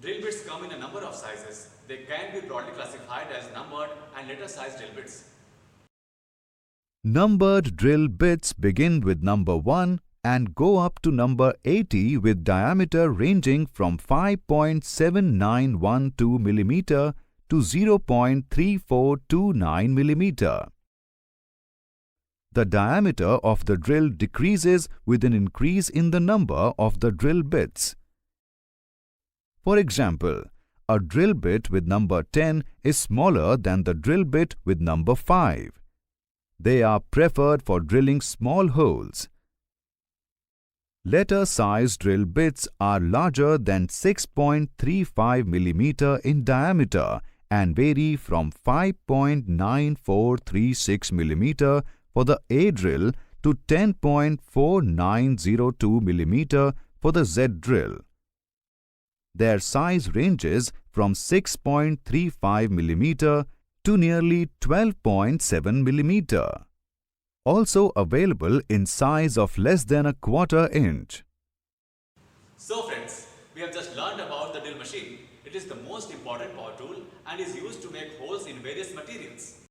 Drill bits come in a number of sizes. They can be broadly classified as numbered and letter sized drill bits. Numbered drill bits begin with number 1 and go up to number 80 with diameter ranging from 5.7912 mm to 0.3429 mm. The diameter of the drill decreases with an increase in the number of the drill bits. For example, a drill bit with number 10 is smaller than the drill bit with number 5. They are preferred for drilling small holes. Letter-sized drill bits are larger than 6.35 mm in diameter and vary from 5.9436 mm for the A drill to 10.4902 mm for the Z drill. Their size ranges from 6.35 mm to nearly 12.7 mm. Also available in size of less than a quarter inch. So friends, we have just learned about the drill machine. It is the most important power tool and is used to make holes in various materials.